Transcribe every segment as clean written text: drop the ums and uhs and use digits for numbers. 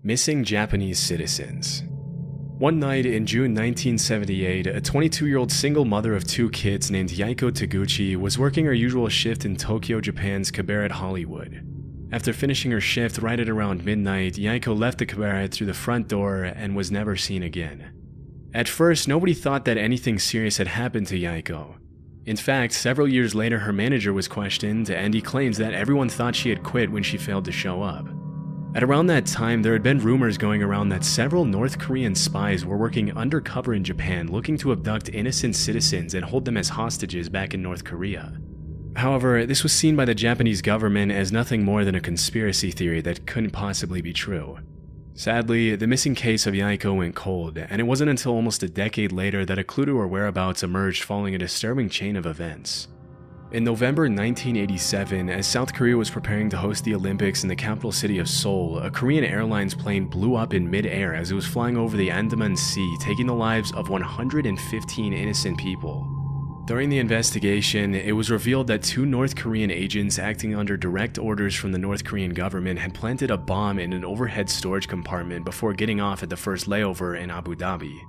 Missing Japanese citizens. One night in June 1978, a 22-year-old single mother of 2 kids named Yaiko Taguchi was working her usual shift in Tokyo, Japan's cabaret Hollywood. After finishing her shift right at around midnight, Yaiko left the cabaret through the front door and was never seen again. At first, nobody thought that anything serious had happened to Yaiko. In fact, several years later her manager was questioned and he claims that everyone thought she had quit when she failed to show up. At around that time, there had been rumors going around that several North Korean spies were working undercover in Japan looking to abduct innocent citizens and hold them as hostages back in North Korea. However, this was seen by the Japanese government as nothing more than a conspiracy theory that couldn't possibly be true. Sadly, the missing case of Yaiko went cold, and it wasn't until almost a decade later that a clue to her whereabouts emerged following a disturbing chain of events. In November 1987, as South Korea was preparing to host the Olympics in the capital city of Seoul, a Korean Airlines plane blew up in mid-air as it was flying over the Andaman Sea, taking the lives of 115 innocent people. During the investigation, it was revealed that 2 North Korean agents acting under direct orders from the North Korean government had planted a bomb in an overhead storage compartment before getting off at the first layover in Abu Dhabi.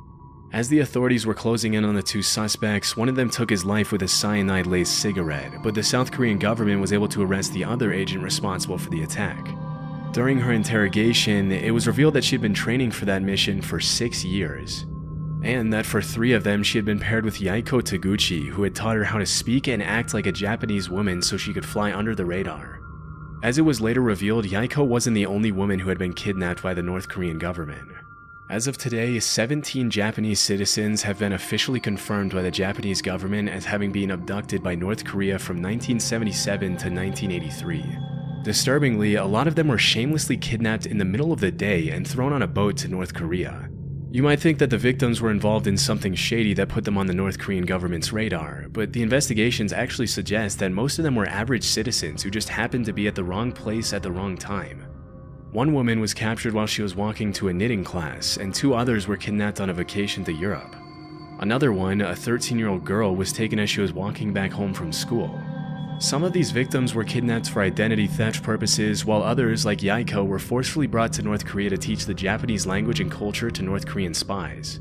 As the authorities were closing in on the 2 suspects, one of them took his life with a cyanide-laced cigarette, but the South Korean government was able to arrest the other agent responsible for the attack. During her interrogation, it was revealed that she had been training for that mission for 6 years, and that for 3 of them she had been paired with Yaiko Taguchi, who had taught her how to speak and act like a Japanese woman so she could fly under the radar. As it was later revealed, Yaiko wasn't the only woman who had been kidnapped by the North Korean government. As of today, 17 Japanese citizens have been officially confirmed by the Japanese government as having been abducted by North Korea from 1977 to 1983. Disturbingly, a lot of them were shamelessly kidnapped in the middle of the day and thrown on a boat to North Korea. You might think that the victims were involved in something shady that put them on the North Korean government's radar, but the investigations actually suggest that most of them were average citizens who just happened to be at the wrong place at the wrong time. One woman was captured while she was walking to a knitting class, and 2 others were kidnapped on a vacation to Europe. Another one, a 13-year-old girl, was taken as she was walking back home from school. Some of these victims were kidnapped for identity theft purposes, while others, like Yaiko, were forcefully brought to North Korea to teach the Japanese language and culture to North Korean spies.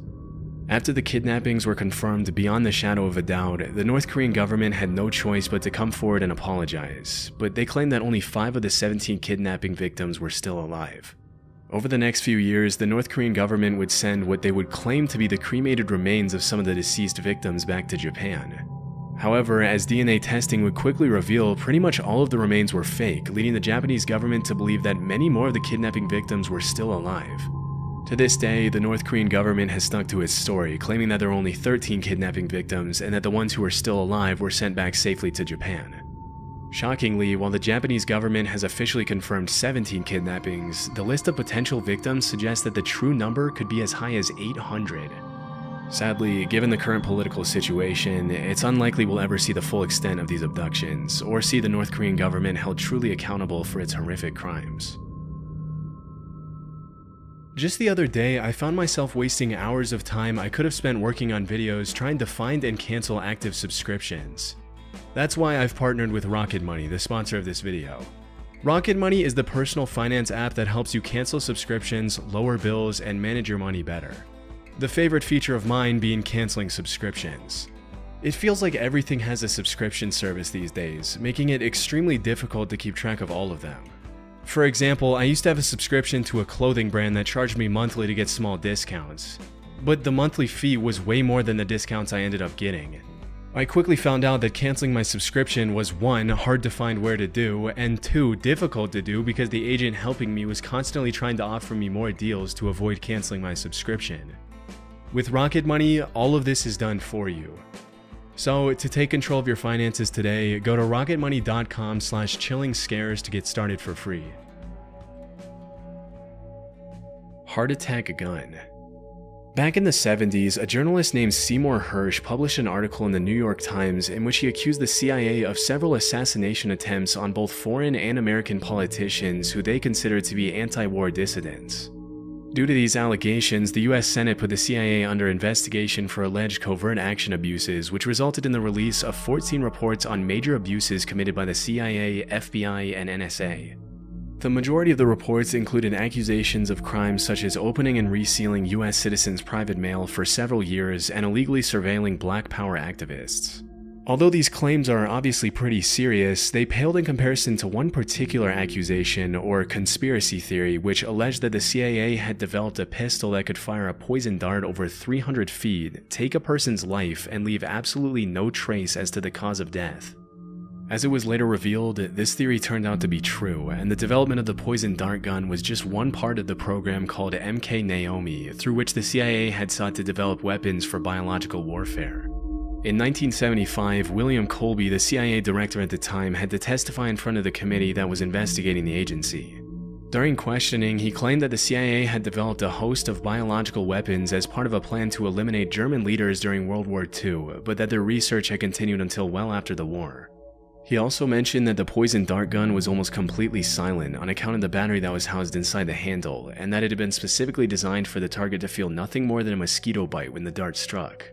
After the kidnappings were confirmed beyond the shadow of a doubt, the North Korean government had no choice but to come forward and apologize, but they claimed that only 5 of the 17 kidnapping victims were still alive. Over the next few years, the North Korean government would send what they would claim to be the cremated remains of some of the deceased victims back to Japan. However, as DNA testing would quickly reveal, pretty much all of the remains were fake, leading the Japanese government to believe that many more of the kidnapping victims were still alive. To this day, the North Korean government has stuck to its story, claiming that there are only 13 kidnapping victims and that the ones who are still alive were sent back safely to Japan. Shockingly, while the Japanese government has officially confirmed 17 kidnappings, the list of potential victims suggests that the true number could be as high as 800. Sadly, given the current political situation, it's unlikely we'll ever see the full extent of these abductions, or see the North Korean government held truly accountable for its horrific crimes. Just the other day, I found myself wasting hours of time I could have spent working on videos trying to find and cancel active subscriptions. That's why I've partnered with Rocket Money, the sponsor of this video. Rocket Money is the personal finance app that helps you cancel subscriptions, lower bills, and manage your money better. The favorite feature of mine being canceling subscriptions. It feels like everything has a subscription service these days, making it extremely difficult to keep track of all of them. For example, I used to have a subscription to a clothing brand that charged me monthly to get small discounts, but the monthly fee was way more than the discounts I ended up getting. I quickly found out that canceling my subscription was 1, hard to find where to do, and 2, difficult to do because the agent helping me was constantly trying to offer me more deals to avoid canceling my subscription. With Rocket Money, all of this is done for you. So, to take control of your finances today, go to rocketmoney.com/chillingscares to get started for free. Heart attack gun. Back in the 70s, a journalist named Seymour Hersh published an article in the New York Times in which he accused the CIA of several assassination attempts on both foreign and American politicians who they considered to be anti-war dissidents. Due to these allegations, the US Senate put the CIA under investigation for alleged covert action abuses, which resulted in the release of 14 reports on major abuses committed by the CIA, FBI, and NSA. The majority of the reports included accusations of crimes such as opening and resealing US citizens' private mail for several years and illegally surveilling Black Power activists. Although these claims are obviously pretty serious, they paled in comparison to one particular accusation, or conspiracy theory, which alleged that the CIA had developed a pistol that could fire a poison dart over 300 feet, take a person's life, and leave absolutely no trace as to the cause of death. As it was later revealed, this theory turned out to be true, and the development of the poison dart gun was just one part of the program called MK Naomi, through which the CIA had sought to develop weapons for biological warfare. In 1975, William Colby, the CIA director at the time, had to testify in front of the committee that was investigating the agency. During questioning, he claimed that the CIA had developed a host of biological weapons as part of a plan to eliminate German leaders during World War II, but that their research had continued until well after the war. He also mentioned that the poison dart gun was almost completely silent on account of the battery that was housed inside the handle, and that it had been specifically designed for the target to feel nothing more than a mosquito bite when the dart struck.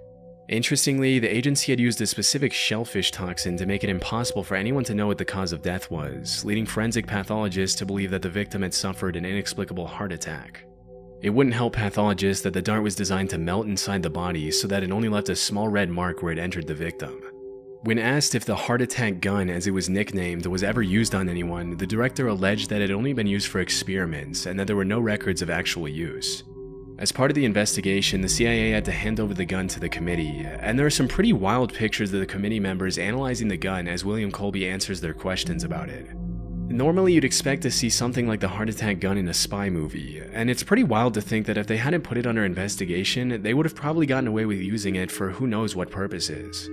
Interestingly, the agency had used a specific shellfish toxin to make it impossible for anyone to know what the cause of death was, leading forensic pathologists to believe that the victim had suffered an inexplicable heart attack. It wouldn't help pathologists that the dart was designed to melt inside the body so that it only left a small red mark where it entered the victim. When asked if the heart attack gun, as it was nicknamed, was ever used on anyone, the director alleged that it had only been used for experiments and that there were no records of actual use. As part of the investigation, the CIA had to hand over the gun to the committee, and there are some pretty wild pictures of the committee members analyzing the gun as William Colby answers their questions about it. Normally you'd expect to see something like the heart attack gun in a spy movie, and it's pretty wild to think that if they hadn't put it under investigation, they would have probably gotten away with using it for who knows what purposes.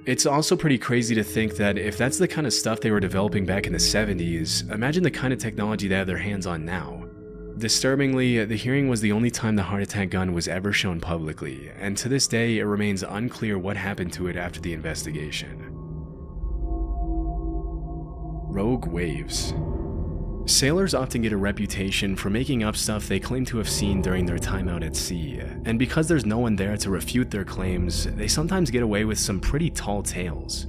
It's also pretty crazy to think that if that's the kind of stuff they were developing back in the 70s, imagine the kind of technology they have their hands on now. Disturbingly, the hearing was the only time the heart attack gun was ever shown publicly, and to this day it remains unclear what happened to it after the investigation. Rogue waves. Sailors often get a reputation for making up stuff they claim to have seen during their time out at sea, and because there's no one there to refute their claims, they sometimes get away with some pretty tall tales.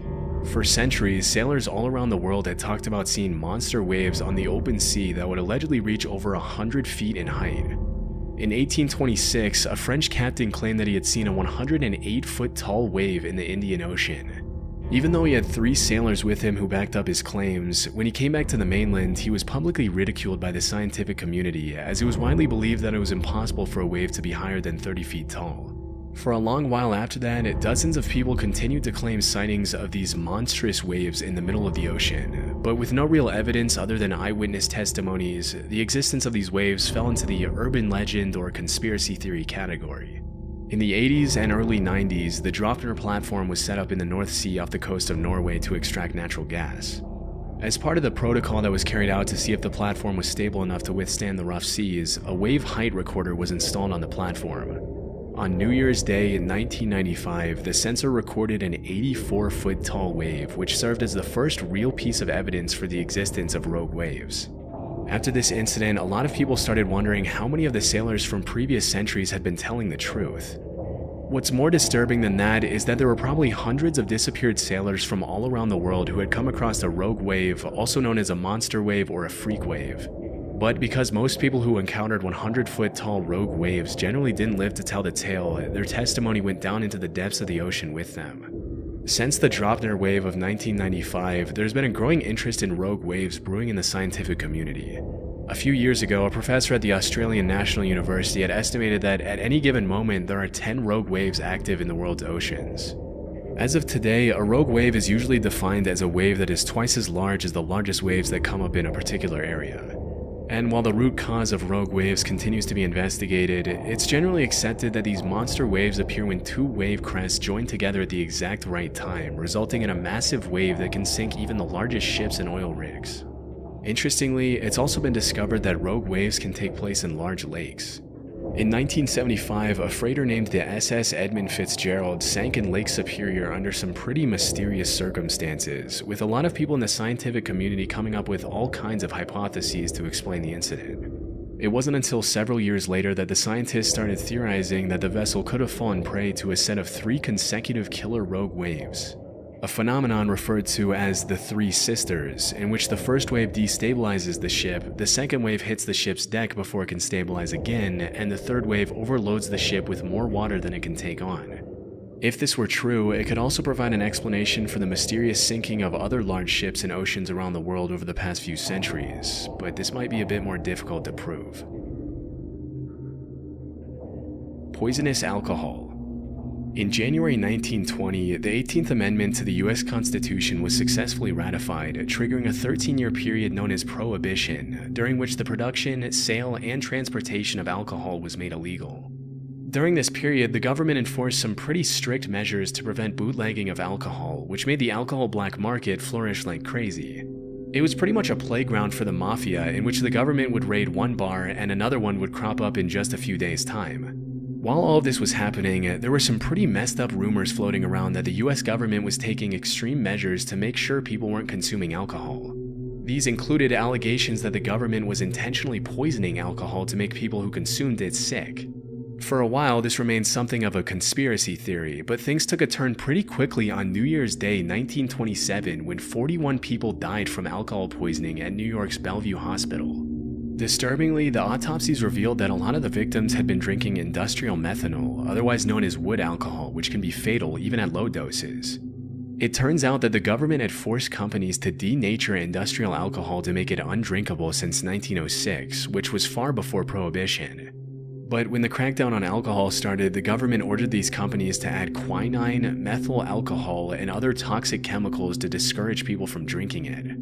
For centuries, sailors all around the world had talked about seeing monster waves on the open sea that would allegedly reach over 100 feet in height. In 1826, a French captain claimed that he had seen a 108-foot tall wave in the Indian Ocean. Even though he had 3 sailors with him who backed up his claims, when he came back to the mainland, he was publicly ridiculed by the scientific community, as it was widely believed that it was impossible for a wave to be higher than 30 feet tall. For a long while after that, dozens of people continued to claim sightings of these monstrous waves in the middle of the ocean, but with no real evidence other than eyewitness testimonies, the existence of these waves fell into the urban legend or conspiracy theory category. In the 80s and early 90s, the Draupner platform was set up in the North Sea off the coast of Norway to extract natural gas. As part of the protocol that was carried out to see if the platform was stable enough to withstand the rough seas, a wave height recorder was installed on the platform. On New Year's Day in 1995, the sensor recorded an 84-foot tall wave, which served as the first real piece of evidence for the existence of rogue waves. After this incident, a lot of people started wondering how many of the sailors from previous centuries had been telling the truth. What's more disturbing than that is that there were probably hundreds of disappeared sailors from all around the world who had come across a rogue wave, also known as a monster wave or a freak wave. But because most people who encountered 100-foot tall rogue waves generally didn't live to tell the tale, their testimony went down into the depths of the ocean with them. Since the Draupner wave of 1995, there's been a growing interest in rogue waves brewing in the scientific community. A few years ago, a professor at the Australian National University had estimated that at any given moment there are 10 rogue waves active in the world's oceans. As of today, a rogue wave is usually defined as a wave that is twice as large as the largest waves that come up in a particular area. And while the root cause of rogue waves continues to be investigated, it's generally accepted that these monster waves appear when 2 wave crests join together at the exact right time, resulting in a massive wave that can sink even the largest ships and oil rigs. Interestingly, it's also been discovered that rogue waves can take place in large lakes. In 1975, a freighter named the SS Edmund Fitzgerald sank in Lake Superior under some pretty mysterious circumstances, with a lot of people in the scientific community coming up with all kinds of hypotheses to explain the incident. It wasn't until several years later that the scientists started theorizing that the vessel could have fallen prey to a set of 3 consecutive killer rogue waves. a phenomenon referred to as the Three Sisters, in which the first wave destabilizes the ship, the second wave hits the ship's deck before it can stabilize again, and the third wave overloads the ship with more water than it can take on. If this were true, it could also provide an explanation for the mysterious sinking of other large ships in oceans around the world over the past few centuries, but this might be a bit more difficult to prove. Poisonous alcohol. In January 1920, the 18th Amendment to the US Constitution was successfully ratified, triggering a 13-year period known as Prohibition, during which the production, sale, and transportation of alcohol was made illegal. During this period, the government enforced some pretty strict measures to prevent bootlegging of alcohol, which made the alcohol black market flourish like crazy. It was pretty much a playground for the mafia, in which the government would raid one bar and another one would crop up in just a few days' time. While all of this was happening, there were some pretty messed up rumors floating around that the US government was taking extreme measures to make sure people weren't consuming alcohol. These included allegations that the government was intentionally poisoning alcohol to make people who consumed it sick. For a while, this remained something of a conspiracy theory, but things took a turn pretty quickly on New Year's Day 1927 when 41 people died from alcohol poisoning at New York's Bellevue Hospital. Disturbingly, the autopsies revealed that a lot of the victims had been drinking industrial methanol, otherwise known as wood alcohol, which can be fatal even at low doses. It turns out that the government had forced companies to denature industrial alcohol to make it undrinkable since 1906, which was far before Prohibition. But when the crackdown on alcohol started, the government ordered these companies to add quinine, methyl alcohol, and other toxic chemicals to discourage people from drinking it.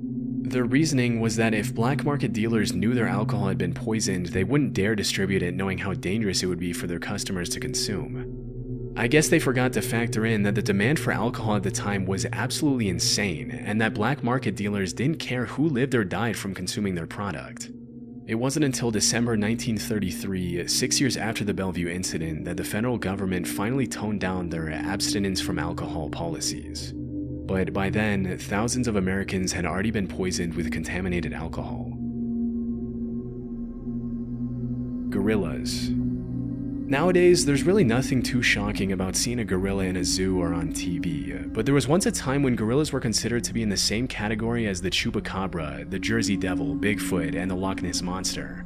Their reasoning was that if black market dealers knew their alcohol had been poisoned, they wouldn't dare distribute it knowing how dangerous it would be for their customers to consume. I guess they forgot to factor in that the demand for alcohol at the time was absolutely insane, and that black market dealers didn't care who lived or died from consuming their product. It wasn't until December 1933, 6 years after the Bellevue incident, that the federal government finally toned down their abstinence from alcohol policies. But by then, thousands of Americans had already been poisoned with contaminated alcohol. Gorillas. Nowadays, there's really nothing too shocking about seeing a gorilla in a zoo or on TV, but there was once a time when gorillas were considered to be in the same category as the chupacabra, the Jersey Devil, Bigfoot, and the Loch Ness Monster.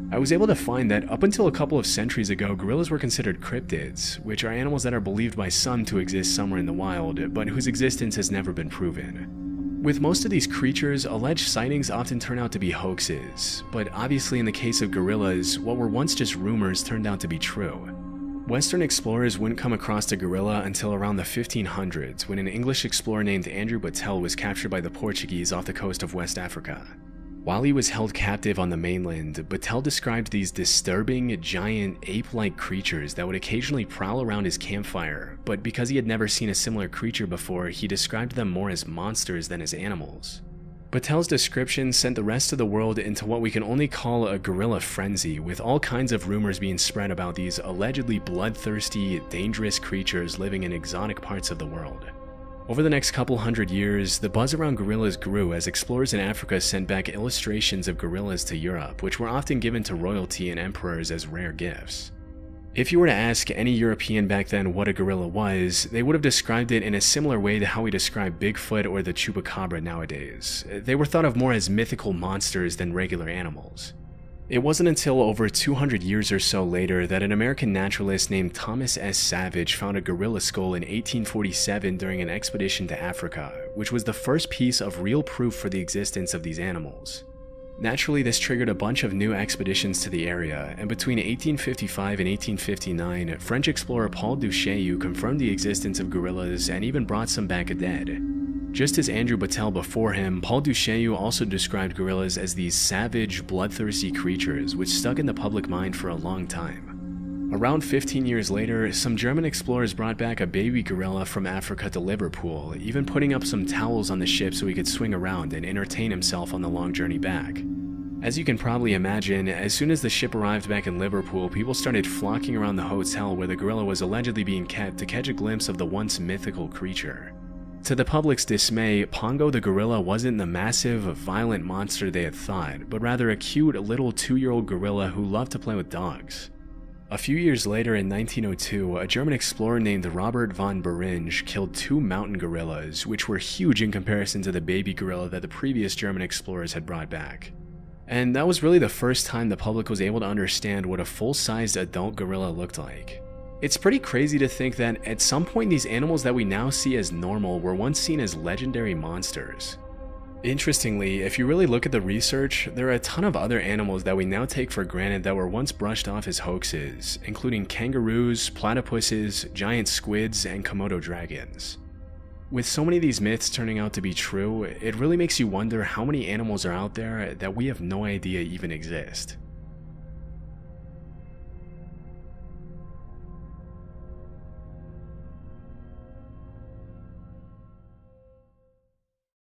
I was able to find that up until a couple of centuries ago, gorillas were considered cryptids, which are animals that are believed by some to exist somewhere in the wild, but whose existence has never been proven. With most of these creatures, alleged sightings often turn out to be hoaxes, but obviously in the case of gorillas, what were once just rumors turned out to be true. Western explorers wouldn't come across a gorilla until around the 1500s, when an English explorer named Andrew Battelle was captured by the Portuguese off the coast of West Africa. While he was held captive on the mainland, Battelle described these disturbing, giant, ape-like creatures that would occasionally prowl around his campfire, but because he had never seen a similar creature before, he described them more as monsters than as animals. Battelle's description sent the rest of the world into what we can only call a gorilla frenzy, with all kinds of rumors being spread about these allegedly bloodthirsty, dangerous creatures living in exotic parts of the world. Over the next couple hundred years, the buzz around gorillas grew as explorers in Africa sent back illustrations of gorillas to Europe, which were often given to royalty and emperors as rare gifts. If you were to ask any European back then what a gorilla was, they would have described it in a similar way to how we describe Bigfoot or the chupacabra nowadays. They were thought of more as mythical monsters than regular animals. It wasn't until over 200 years or so later that an American naturalist named Thomas S. Savage found a gorilla skull in 1847 during an expedition to Africa, which was the first piece of real proof for the existence of these animals. Naturally, this triggered a bunch of new expeditions to the area, and between 1855 and 1859, French explorer Paul Duchaillu confirmed the existence of gorillas and even brought some back dead. Just as Andrew Battelle before him, Paul Duchaillu also described gorillas as these savage, bloodthirsty creatures which stuck in the public mind for a long time. Around 15 years later, some German explorers brought back a baby gorilla from Africa to Liverpool, even putting up some towels on the ship so he could swing around and entertain himself on the long journey back. As you can probably imagine, as soon as the ship arrived back in Liverpool, people started flocking around the hotel where the gorilla was allegedly being kept to catch a glimpse of the once mythical creature. To the public's dismay, Pongo the gorilla wasn't the massive, violent monster they had thought, but rather a cute little 2-year-old gorilla who loved to play with dogs. A few years later in 1902, a German explorer named Robert von Beringe killed 2 mountain gorillas, which were huge in comparison to the baby gorilla that the previous German explorers had brought back. And that was really the first time the public was able to understand what a full-sized adult gorilla looked like. It's pretty crazy to think that at some point these animals that we now see as normal were once seen as legendary monsters. Interestingly, if you really look at the research, there are a ton of other animals that we now take for granted that were once brushed off as hoaxes, including kangaroos, platypuses, giant squids, and Komodo dragons. With so many of these myths turning out to be true, it really makes you wonder how many animals are out there that we have no idea even exist.